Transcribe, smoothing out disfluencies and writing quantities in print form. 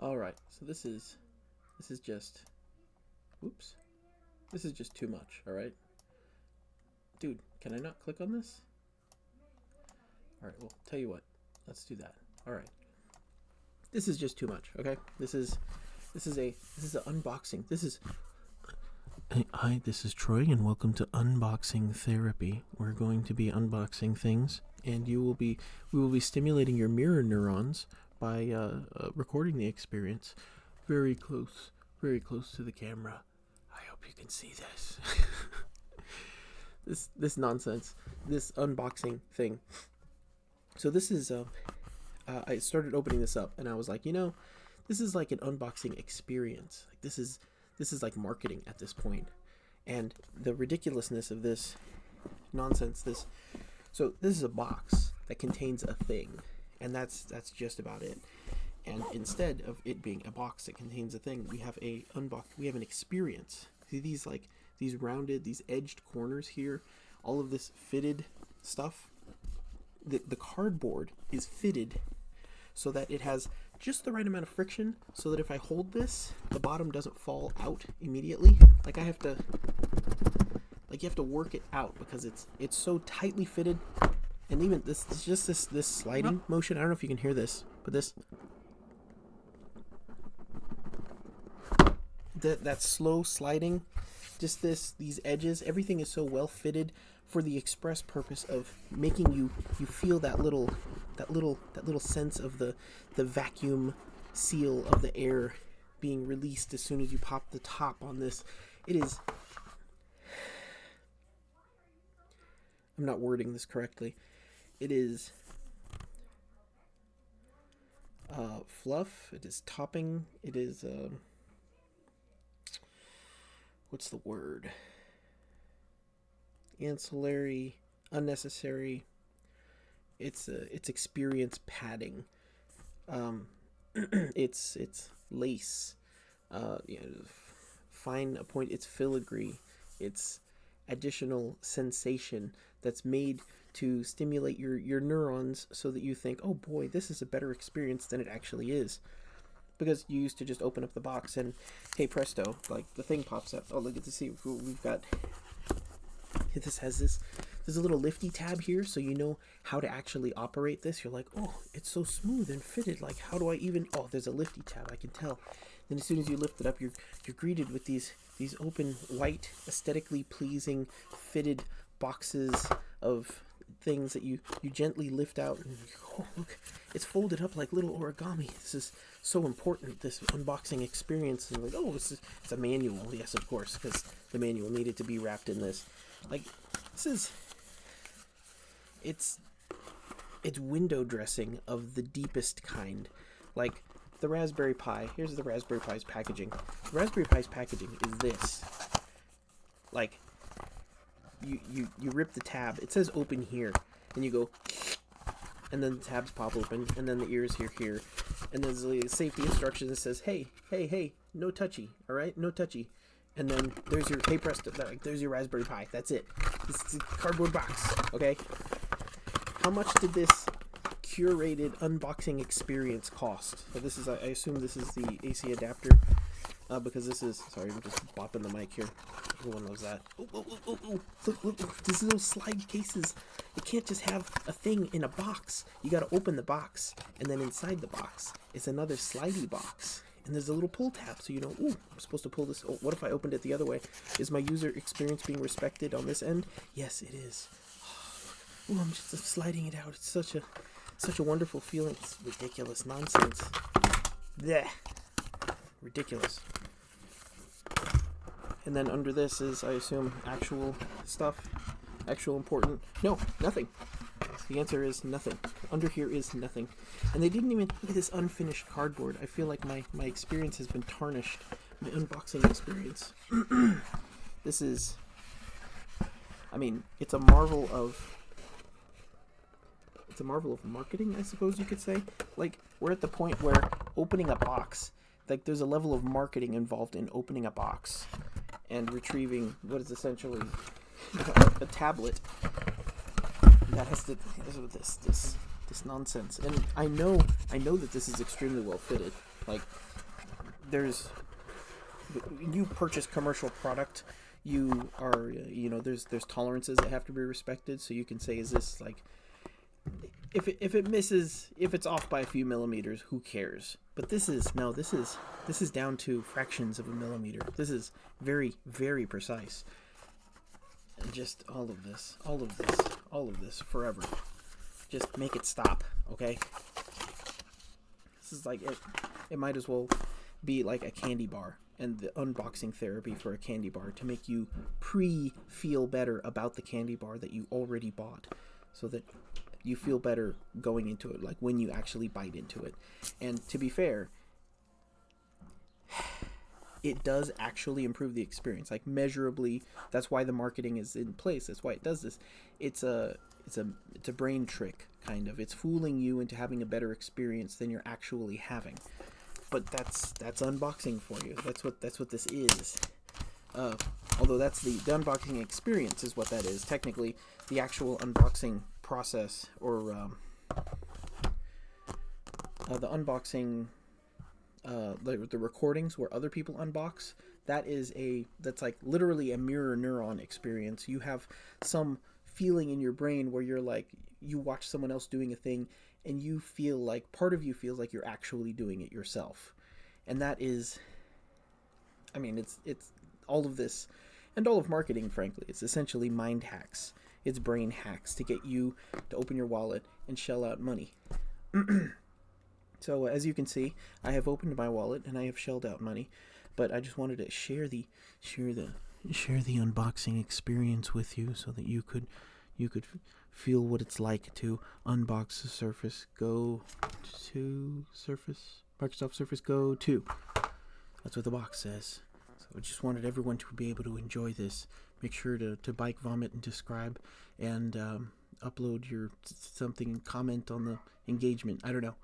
All right, so this is just, oops, this is just too much. All right, dude, can I not click on this? All right, well, tell you what, let's do that. All right, this is just too much. Okay, this is an unboxing. Hi, this is Troy, and welcome to Unboxing Therapy. We're going to be unboxing things, and we will be stimulating your mirror neurons by recording the experience very close to the camera. I hope you can see this. this nonsense, this unboxing thing. So this is I started opening this up, and I was like, this is like an unboxing experience. Like this is like marketing at this point. And the ridiculousness of this nonsense, so this is a box that contains a thing, and that's just about it. And instead of it being a box that contains a thing, we have an experience. See these rounded, these edged corners here, all of this fitted stuff. The cardboard is fitted so that it has just the right amount of friction, so that if I hold this, the bottom doesn't fall out immediately. Like you have to work it out because it's so tightly fitted. And even this sliding motion, I don't know if you can hear this, but that slow sliding, just these edges, everything is so well fitted for the express purpose of making you feel that little sense of the vacuum seal of the air being released as soon as you pop the top on this. It is, I'm not wording this correctly. It is fluff. It is topping. It is what's the word? Ancillary, unnecessary. It's experience padding. It's lace. Fine a point. It's filigree. It's additional sensation that's made to stimulate your neurons so that you think, oh boy, this is a better experience than it actually is. Because you used to just open up the box and, hey presto, like the thing pops up. Oh, look at this. See, we've got. There's a little lifty tab here, so you know how to actually operate this. You're like, oh, it's so smooth and fitted. Like, how do I even? Oh, there's a lifty tab. I can tell. Then as soon as you lift it up, you're greeted with these open, white, aesthetically pleasing, fitted boxes of things that you gently lift out, and oh look, it's folded up like little origami. This is so important, this unboxing experience. And like, oh, it's a manual. Yes, of course, because the manual needed to be wrapped in this. Like, it's window dressing of the deepest kind. Like the Raspberry Pi. Here's the Raspberry Pi's packaging. The Raspberry Pi's packaging is this. Like, you rip the tab. It says open here, and you go, and then the tabs pop open, and then the ears here, and there's a safety instruction that says, hey, no touchy, all right, no touchy. And then there's your, hey presto, there's your Raspberry Pi. That's it. This is a cardboard box, okay? How much did this curated unboxing experience cost? So this is, I assume this is the AC adapter, because this is, sorry, I'm just bopping the mic here. Everyone knows that. Oh. Look, these little slide cases. You can't just have a thing in a box. You gotta open the box, and then inside the box is another slidey box. And there's a little pull tab, so you know, ooh, I'm supposed to pull this. Oh, what if I opened it the other way? Is my user experience being respected on this end? Yes, it is. Ooh, I'm just sliding it out. It's such a wonderful feeling. It's ridiculous nonsense. Blech. Ridiculous. And then under this is, I assume, actual stuff. Actual important. No, nothing. The answer is nothing. Under here is nothing. And they didn't even look at this unfinished cardboard. I feel like my experience has been tarnished. My unboxing experience. This is, I mean, it's a marvel of marketing, I suppose you could say. Like, we're at the point where opening a box, like there's a level of marketing involved in opening a box and retrieving what is essentially a tablet that has this nonsense. And I know that this is extremely well fitted. Like, there's you purchase commercial product, you are there's tolerances that have to be respected. So you can say, is this like, if it misses, if it's off by a few millimeters, who cares? But this is down to fractions of a millimeter. This is very, very precise. And just all of this forever. Just make it stop, okay? This is like it might as well be like a candy bar, and the unboxing therapy for a candy bar to make you feel better about the candy bar that you already bought, so that you feel better going into it, like when you actually bite into it. And to be fair, it does actually improve the experience, like measurably. That's why the marketing is in place. That's why it does this. It's a brain trick, kind of. It's fooling you into having a better experience than you're actually having. But that's unboxing for you. That's what this is. Although that's the unboxing experience is what that is. Technically, the actual unboxing process, or the unboxing, the recordings where other people unbox, that's like literally a mirror neuron experience. You have some feeling in your brain where you're like, you watch someone else doing a thing, and you feel like part of you feels like you're actually doing it yourself. And that is, I mean, it's all of this, and all of marketing, frankly. It's essentially mind hacks. It's brain hacks to get you to open your wallet and shell out money. So as you can see, I have opened my wallet and I have shelled out money, but I just wanted to share the unboxing experience with you, so that you could feel what it's like to unbox the Surface Go 2 Microsoft Surface Go 2. That's what the box says. So I just wanted everyone to be able to enjoy this. Make sure to bike, vomit, and describe, and upload your something and comment on the engagement. I don't know.